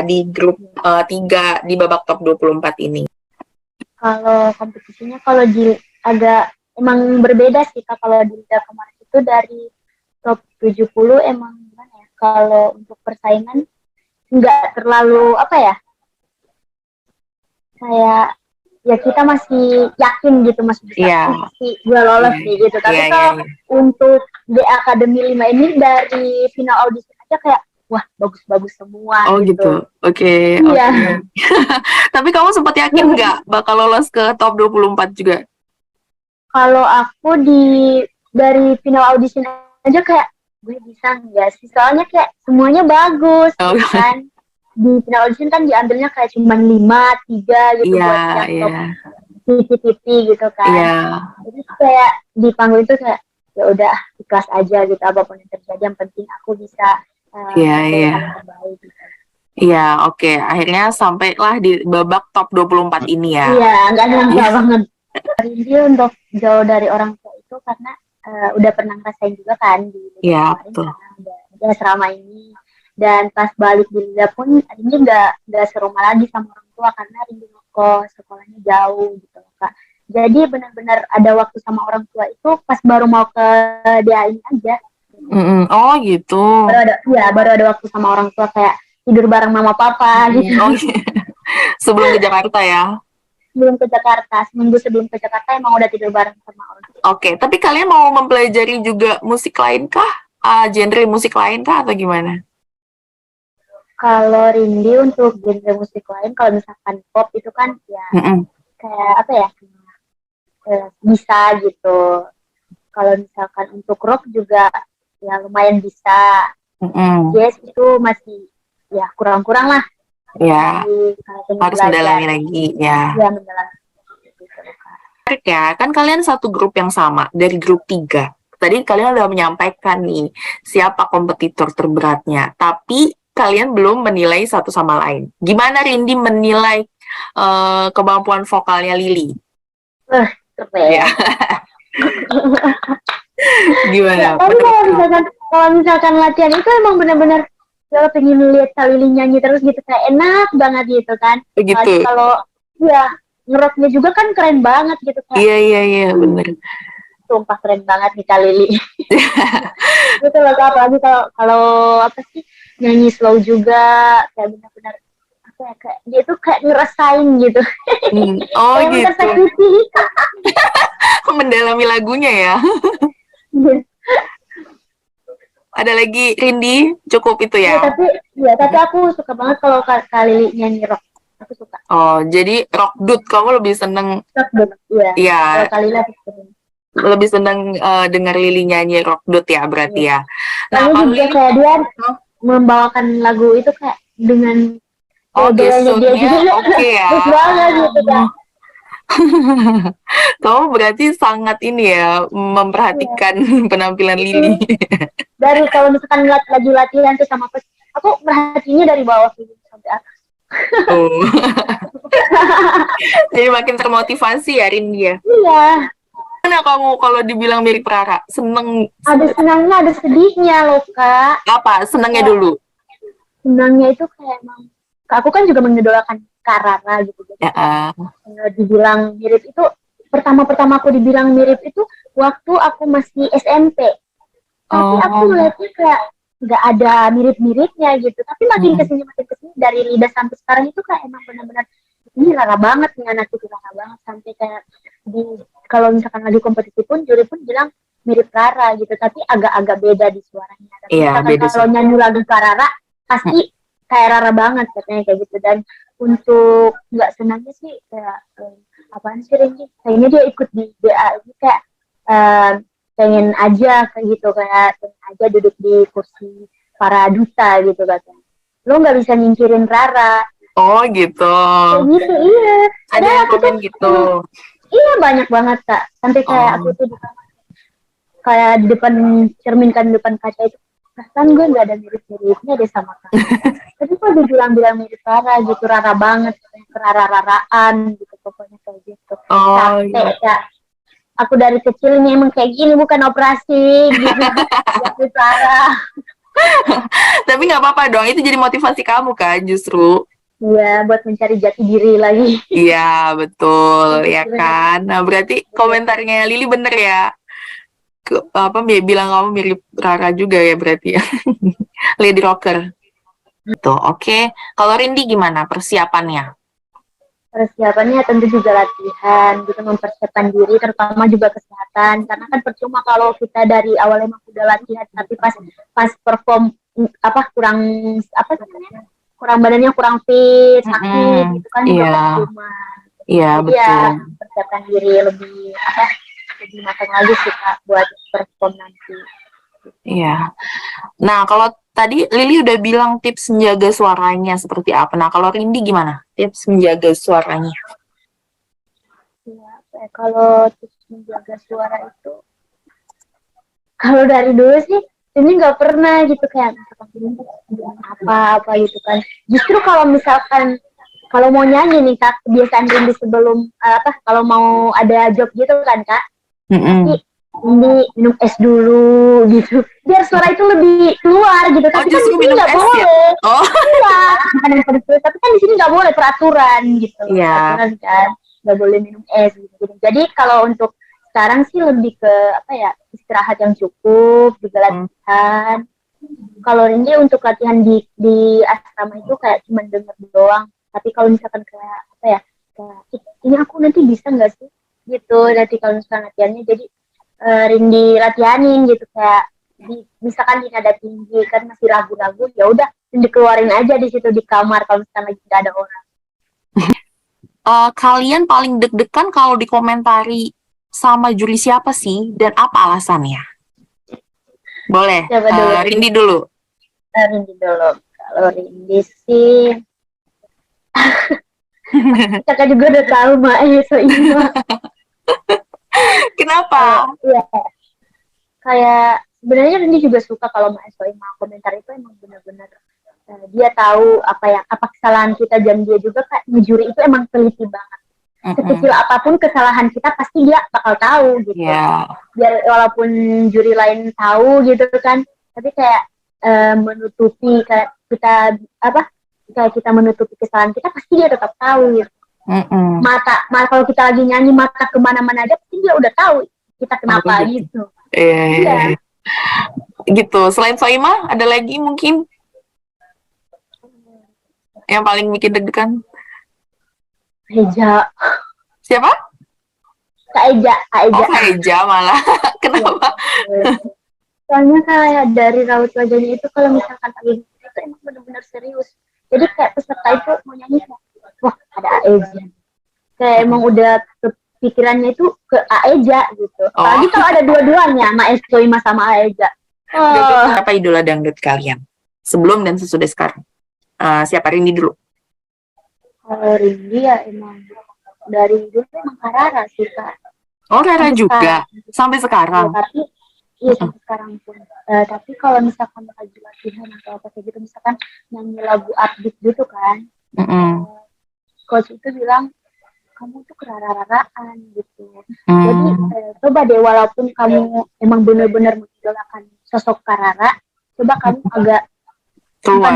di grup 3 di babak top 24 ini? Kalau kompetisinya agak emang berbeda sih Kak. Kalau di liga kemarin itu dari top 70 emang gimana ya? Kalau untuk persaingan nggak terlalu apa ya? Kayak ya kita masih yakin gitu masih bisa gue lolos nih gitu. Tapi kalau untuk The Academy 5 ini dari final audisi aja kayak wah bagus-bagus semua. Oh gitu. Oke. Iya. Tapi kamu sempat yakin nggak bakal lolos ke top 24 juga? Kalau aku dari final audisi aja kayak gue bisa nggak sih? Soalnya kayak semuanya bagus gitu kan. Di final audisi kan diambilnya kayak cuma 5, 3 gitu buat yang top TV gitu kan. Jadi kayak di panggung itu kayak ya udah ikhlas aja gitu, apapun yang terjadi yang penting aku bisa terbaik gitu. Iya, oke. Akhirnya sampailah di babak top 24 ini ya. Iya, nggak nyangka banget. Rindu untuk jauh dari orang tua itu karena udah pernah ngerasain juga kan di liga kemarin karena udah selama ini. Dan pas balik di liga pun Rindu nggak serumah lagi sama orang tua karena Rindu ngekos, sekolahnya jauh gitu Kak. Jadi benar-benar ada waktu sama orang tua itu pas baru mau ke DA ini aja. Oh gitu. Baru ada waktu sama orang tua kayak tidur bareng mama papa gitu. Sebelum ke Jakarta ya? Sebelum ke Jakarta, seminggu sebelum ke Jakarta emang udah tidur bareng sama orang tua. Oke, tapi kalian mau mempelajari juga musik lain kah? Genre musik lain kah atau gimana? Kalau Rindi untuk genre musik lain, kalau misalkan pop itu kan ya kayak apa ya, bisa gitu. Kalau misalkan untuk rock juga ya lumayan bisa. Jazz itu masih ya kurang-kurang lah. Ya, harus mendalami lagi ya. Ya, mendalami. Ya, kan kalian satu grup yang sama dari grup 3. Tadi kalian udah menyampaikan nih siapa kompetitor terberatnya, tapi kalian belum menilai satu sama lain. Gimana Rindi menilai kemampuan vokalnya Lily? Ya. Gimana? Tapi kalau misalkan latihan itu emang benar-benar kalau pengen lihat Lily nyanyi terus gitu kayak enak banget gitu kan. Begitu. Kalau ya ngeroknya juga kan keren banget gitu kan. Iya benar. Sumpah keren banget nih Kak Lily. Gitu loh, apalagi kalau apa sih nyanyi slow juga kayak benar-benar apa ya, kayak dia tuh kayak ngerasain gitu. Oh gitu. Mendalami lagunya ya. Ada lagi Rindi, cukup itu ya. Tapi aku suka banget kalau Kak Lily nyanyi rock. Aku suka. Oh, jadi rock dude kamu lebih seneng. Rock dude, iya. Kalau Kak Lily lebih seneng dengar Lily nyanyi rock dude ya berarti ya. Nah, juga kayak dia membawakan lagu itu kayak dengan gesturnya oke ya. Terus banget gitu kan. Kamu berarti sangat ini ya memperhatikan penampilan Lily. Dari kalau misalkan lagi latihan tuh sama aku perhatinya dari bawah sampai atas. Jadi makin termotivasi ya Rindi ya. Iya. Mana kamu kalau dibilang mirip Rara? Seneng? Ada senangnya, ada sedihnya loh Kak. Apa? Senangnya dulu? Senangnya itu kayak emang aku kan juga mengidolakan Kak Rara gitu. Dibilang mirip itu pertama aku dibilang mirip itu waktu aku masih SMP. Tapi aku ngeliatnya kayak nggak ada mirip-miripnya gitu. Tapi makin kesini dari lidah sampai sekarang itu kayak emang benar-benar ini Rara banget nih anak itu Rara banget sampai kayak kalau misalkan lagi kompetisi pun juri pun bilang mirip Rara gitu. Tapi agak-agak beda di suaranya. Tapi misalkan kalau nyanyi lagu Kak Rara pasti kayak Rara banget katanya kayak gitu. Dan untuk nggak senangnya sih kayak apaan sih Renji? Kayaknya dia ikut di BA ini kayak pengen aja kayak gitu kayak pengen aja duduk di kursi para duta gitu katanya. Lo nggak bisa nyingkirin Rara. Oh gitu. Kayak gitu iya. Ada yang komen gitu. Iya banyak banget Kak. Sampai kayak aku tuh kayak di depan cermin kan di depan kaca itu. Kan gue nggak ada mirip-miripnya deh sama Kak. Tapi kok dibilang-bilang mirip Rara gitu, Rara banget, Rara-raraan gitu pokoknya kayak gitu. Capek Kak. Aku dari kecil ini emang kayak gini bukan operasi gitu. Jadi Rara. Tapi nggak apa-apa dong, itu jadi motivasi kamu kan justru. Iya, buat mencari jati diri lagi. Iya, betul, ya kan. Nah, berarti komentarnya Lili bener ya. Apa bilang kamu mirip Rara juga ya berarti ya. Lady Rocker. Tuh, oke. Kalau Rindy gimana persiapannya? Persiapannya tentu juga latihan, gitu mempersiapkan diri, terutama juga kesehatan. Karena kan percuma kalau kita dari awal emang udah latihan, tapi pas pas perform apa kurang apa namanya kurang badannya kurang fit, sakit gitu kan juga percuma. Iya, Jadi betul. ya persiapkan diri lebih apa lebih matang lagi sih Kak buat perform nanti. Iya. Nah, kalau tadi Lili udah bilang tips menjaga suaranya seperti apa. Nah, kalau Rindy gimana? Tips menjaga suaranya. Ya, kalau tips menjaga suara itu, kalau dari dulu sih ini nggak pernah gitu kayak apa gitu kan. Justru kalau misalkan kalau mau nyanyi nih Kak, kebiasaan Rindy sebelum apa kalau mau ada job gitu kan Kak, pasti ini minum es dulu gitu biar suara itu lebih keluar gitu. Tapi kan di sini nggak boleh ya? Oh iya, makanan pedes, tapi kan di sini nggak boleh, peraturan gitu loh. Peraturan kan nggak boleh minum es gitu. Jadi kalau untuk sekarang sih lebih ke apa ya, istirahat yang cukup juga latihan. Kalau ini untuk latihan di asrama itu kayak cuma denger doang, tapi kalau misalkan kayak apa ya, kayak ini aku nanti bisa nggak sih gitu nanti kalau misalkan latihannya. Jadi Rindy latihanin gitu kayak misalkan di nada tinggi kan masih ragu-ragu, ya udah dikeluarin aja di situ di kamar kalau misalkan lagi nggak ada orang. Kalian paling deg-degan kalau dikomentari sama juri siapa sih dan apa alasannya? Boleh. Rindy dulu. Rindy dulu. Kalau Rindy sih kakak juga udah tahu Mak Soima. Kenapa? Iya. Kayak sebenarnya Rindy juga suka kalau Mak Soima komentar itu emang benar-benar dia tahu apa kesalahan kita, dan dia juga kayak ngejuri itu emang teliti banget. Sekecil apapun kesalahan kita pasti dia bakal tahu gitu. Biar walaupun juri lain tahu gitu kan, tapi kayak menutupi kayak kita apa kayak kita menutupi kesalahan kita pasti dia tetap tahu gitu. Mata kalau kita lagi nyanyi mata kemana-mana aja pasti dia udah tahu kita kenapa gitu. Iya. Gitu. Selain Soima ada lagi mungkin yang paling bikin deg-degan? Eja. Siapa? Kak Eja. Oh, Kak Eja malah. Kenapa? Soalnya kayak dari raut wajahnya itu kalau misalkan lagi itu emang benar-benar serius. Jadi kayak peserta itu mau nyanyi kayak, wah ada Eja. Kayak emang udah pikirannya itu ke Aeja gitu. Apalagi kalau ada dua-duanya, Mak Soima sama Aeja. Siapa idola dangdut kalian? Sebelum dan sesudah sekarang. Siapa? Rindy dulu. Kalau Rindy ya emang dari dulu emang Rara sih Kak. Oh, Rara juga? Sampai sekarang? Ya, tapi iya sampai sekarang pun. Tapi kalau misalkan lagi latihan atau apa kayak gitu, misalkan nyanyi lagu upbeat gitu kan, coach itu bilang kamu tuh kerara-raraan gitu. Jadi coba deh, walaupun kamu emang benar-benar mengidolakan sosok Rara, coba kamu agak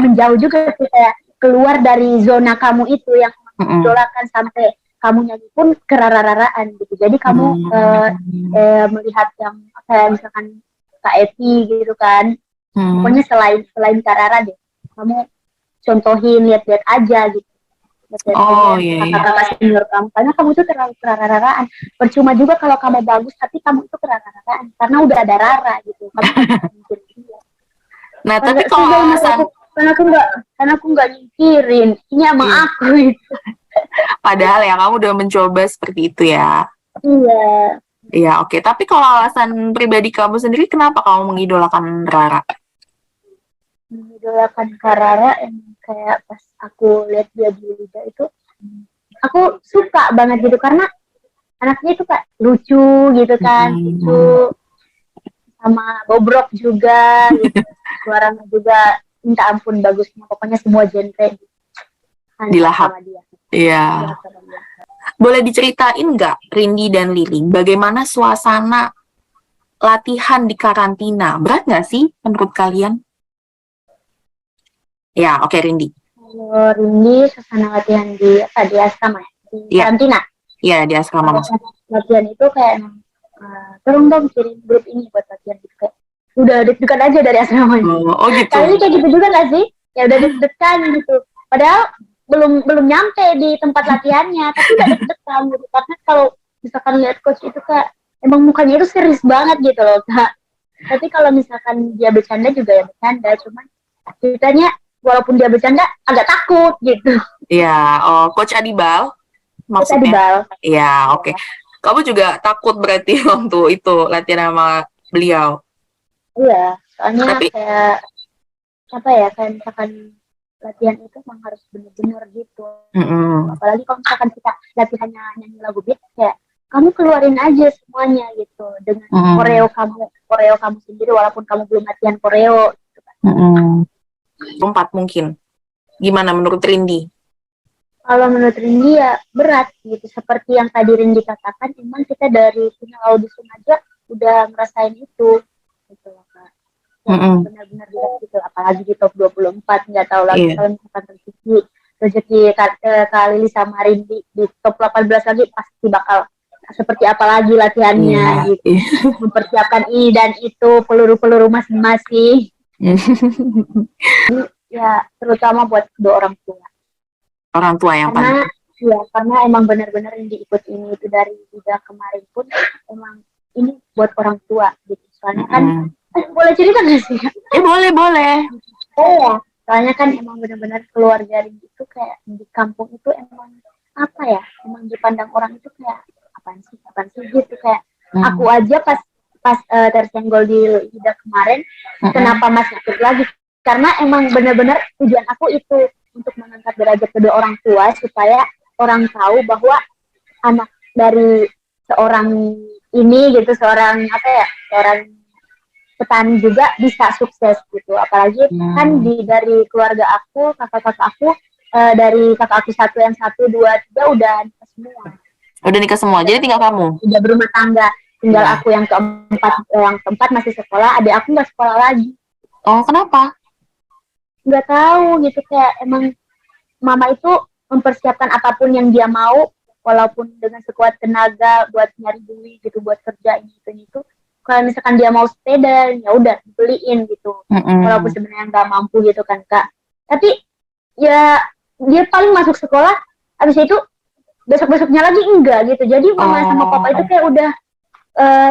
menjauh juga sih, kayak keluar dari zona kamu itu yang mengidolakan sampai kamu nyanyi pun kerara-raraan gitu. Jadi kamu melihat yang kayak misalkan Kak Evi gitu kan, pokoknya selain Rara deh, kamu contohin, lihat-lihat aja gitu. Kakak-kakak senior kamu, karena kamu itu terlalu kerara-raraan. Percuma juga kalau kamu bagus tapi kamu itu kerara-raraan karena udah ada Rara gitu. Nah, tapi kalau karena aku nggak nyingkirin, ini emang aku itu. Padahal ya kamu udah mencoba seperti itu ya. Iya. Iya, oke. Tapi kalau alasan pribadi kamu sendiri, kenapa kamu mengidolakan Rara? Mengidolakan Rara emang kayak pas aku lihat dia di Liga itu, aku suka banget gitu karena anaknya itu kayak lucu gitu kan, lucu sama bobrok juga gitu. Suaranya juga minta ampun bagusnya, pokoknya semua genre dilahap. Iya. Boleh diceritain nggak, Rindy dan Lili, bagaimana suasana latihan di karantina? Berat nggak sih menurut kalian? Ya, oke, Rindi. Kalau Rindi suasana latihan di asrama ya, di Iya. karantina. Iya, di asrama masuk. Latihan itu kayak tolong dong kirim grup ini buat latihan gitu, kayak udah deg-degan aja dari asramanya. Oh gitu. Kali ini kayak gitu juga gak sih? Ya udah deg-degan gitu. Padahal belum nyampe di tempat latihannya, tapi udah deg-degan gitu. Karena kalau misalkan lihat coach itu kayak emang mukanya itu serius banget gitu loh, Kak. Tapi kalau misalkan dia bercanda juga ya bercanda, cuman ceritanya walaupun dia bercanda agak takut gitu. Iya, oh Coach Adibal Kita di maksudnya. bal. Iya, oke. Kamu juga takut berarti waktu itu latihan sama beliau. Iya, soalnya Tapi, kayak apa ya, kayak misalkan latihan itu emang harus bener-bener gitu. Apalagi kalau misalkan kita latihannya nyanyi lagu beat, kayak kamu keluarin aja semuanya gitu dengan koreo kamu sendiri walaupun kamu belum latihan koreo gitu kan. Empat mungkin. Gimana menurut Rindi? Kalau menurut Rindi ya berat gitu, seperti yang tadi Rindi katakan, emang kita dari final audition aja udah ngerasain itu gitu loh Kak. Benar-benar berat gitu, apalagi di top 24, nggak tahu lagi kalau misalkan rezeki Kak Lili sama Rindi di top 18 lagi pasti bakal seperti apa lagi latihannya gitu. Mempersiapkan ini dan itu, peluru-peluru masing-masing. Ya terutama buat kedua orang tua. Orang tua yang karena ya karena emang benar-benar yang diikut ini itu dari juga kemarin pun emang ini buat orang tua gitu. Soalnya kan boleh cerita nggak sih? Boleh. Oh ya, soalnya kan emang benar-benar keluarga Rindy itu kayak di kampung itu emang apa ya? Emang dipandang orang itu kayak apaan sih gitu, kayak aku aja pas tersenggol di lidah kemarin, kenapa masih ikut lagi? Karena emang benar-benar tujuan aku itu untuk mengangkat derajat kedua orang tua supaya orang tahu bahwa anak dari seorang ini gitu, seorang petani juga bisa sukses gitu. Apalagi kan dari keluarga aku, kakak-kakak aku, dari kakak aku yang 1, 2, 3 udah nikah semua. Udah nikah semua, jadi tinggal kamu? Udah berumah tangga, tinggal aku yang keempat masih sekolah, adik aku nggak sekolah lagi. Oh, kenapa? Nggak tahu gitu, kayak emang mama itu mempersiapkan apapun yang dia mau, walaupun dengan sekuat tenaga buat nyari duit gitu, buat kerja ini itu. Kalau misalkan dia mau sepeda, ya udah beliin gitu. Walaupun sebenarnya nggak mampu gitu kan Kak. Tapi ya dia paling masuk sekolah, habis itu besok-besoknya lagi enggak gitu. Jadi mama sama papa itu kayak udah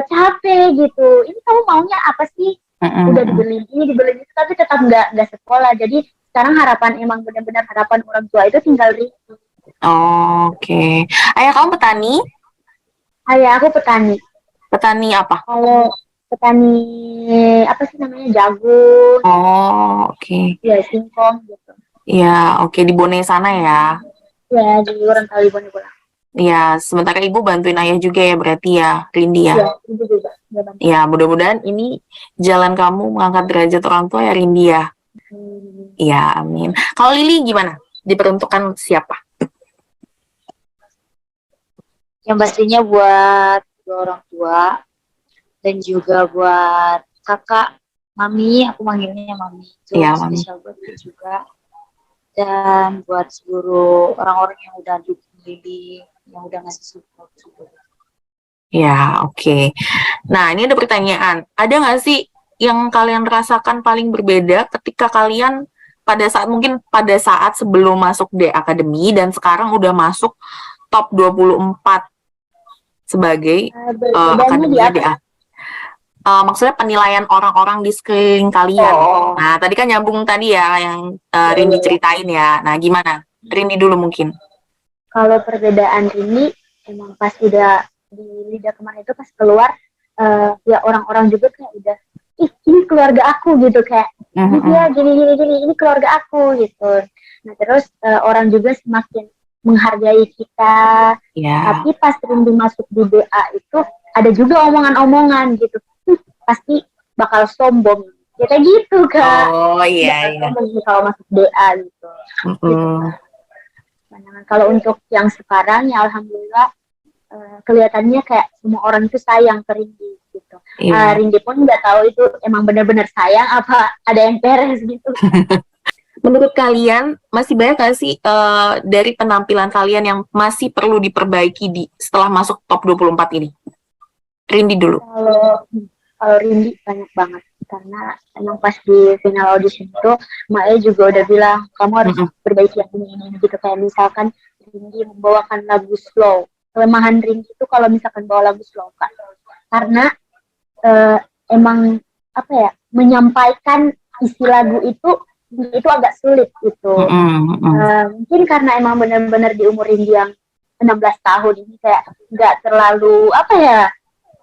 capek gitu. Ini kamu maunya apa sih? Udah dibeliin ini, dibeliin itu, tapi tetap nggak sekolah. Jadi sekarang harapan, emang benar-benar harapan orang tua itu tinggal Rindi. Oke. Ayah kamu petani? Ayah aku petani. Petani apa? Kalau petani apa sih namanya, jagung. Oh, oke. Ya, singkong gitu. Iya, oke, di Bone sana ya? Ya, di orang kali Bone pulang. Iya, sementara ibu bantuin ayah juga ya berarti ya, Rindi ya? Iya, ibu juga. Ya, mudah-mudahan ini jalan kamu mengangkat derajat orang tua ya, Rindi ya? Iya, amin. Kalau Lili gimana? Diperuntukkan siapa? Yang pastinya buat orang tua dan juga buat kakak, mami, aku manggilnya mami, itu spesial buat dia juga, dan buat seluruh orang-orang yang udah dukung Lili, yang udah ngasih support. Ya, oke. Nah, ini ada pertanyaan, ada nggak sih yang kalian rasakan paling berbeda ketika kalian pada saat sebelum masuk di akademi dan sekarang udah masuk top 24 sebagai akademi DA. Maksudnya penilaian orang-orang di sekeliling kalian. Nah, tadi kan nyambung tadi ya yang Rindi ceritain ya. Nah, gimana? Rindi dulu mungkin. Kalau perbedaan ini emang pas udah di lidah kemarin itu, pas keluar ya orang-orang juga kayak udah, ini keluarga aku gitu, kayak iya gini ini keluarga aku gitu. Nah terus orang juga semakin menghargai kita. Tapi pas Rindi masuk di DA itu ada juga omongan-omongan gitu, pasti bakal sombong ya, kayak gitu Kak. Oh iya. Kalau masuk DA gitu. Kalau untuk yang sekarang ya alhamdulillah kelihatannya kayak semua orang itu sayang ke Rindi gitu. Rindi pun nggak tahu itu emang benar-benar sayang apa ada yang beres gitu. Menurut kalian masih banyak nggak sih dari penampilan kalian yang masih perlu diperbaiki setelah masuk top 24 ini? Rindi dulu. Kalau Rindi banyak banget, karena emang pas di final audition itu Mae juga udah bilang kamu harus perbaiki yang ini gitu. Kayak misalkan Rindi membawakan lagu slow, kelemahan Rindi itu kalau misalkan bawa lagu slow kan, karena emang apa ya, menyampaikan isi lagu itu agak sulit gitu. Mungkin karena emang benar-benar di umur Rindi yang 16 tahun ini kayak nggak terlalu apa ya,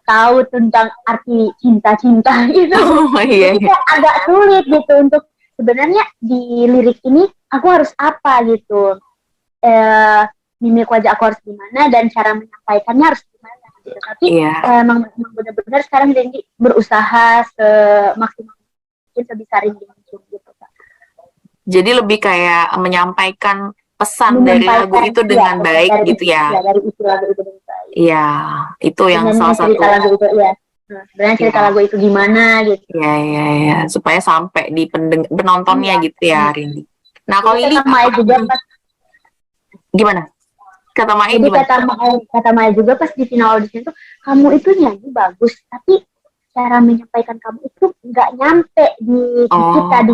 tahu tentang arti cinta-cinta gitu. Iya. Jadi agak sulit gitu untuk sebenarnya di lirik ini aku harus apa gitu. Mimik wajah aku harus gimana dan cara menyampaikannya harus gimana gitu. Tapi emang benar-benar sekarang Rindy berusaha semaksimal mungkin, sebisa Rindy mungkin gitu. Jadi lebih kayak menyampaikan pesan dari lagu itu dengan baik gitu ya. Dari isi lagu itu dengan baik. Iya, itu yang salah satu. Cerita lagu itu ya. Sebenarnya cerita lagu itu gimana gitu. Iya, supaya sampai di penontonnya gitu ya, Rindi. Nah, kalau ini gimana? Kata Mae jadi gimana? Kata Mae juga pas di final audition itu, kamu itu nyanyi bagus, tapi cara menyampaikan kamu itu nggak nyampe di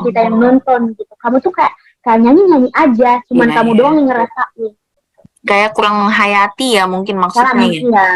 kita yang nonton gitu. Kamu tuh kayak nyanyi aja, cuman kamu doang yang ngerasain. Kayak kurang menghayati ya mungkin maksudnya. Iya.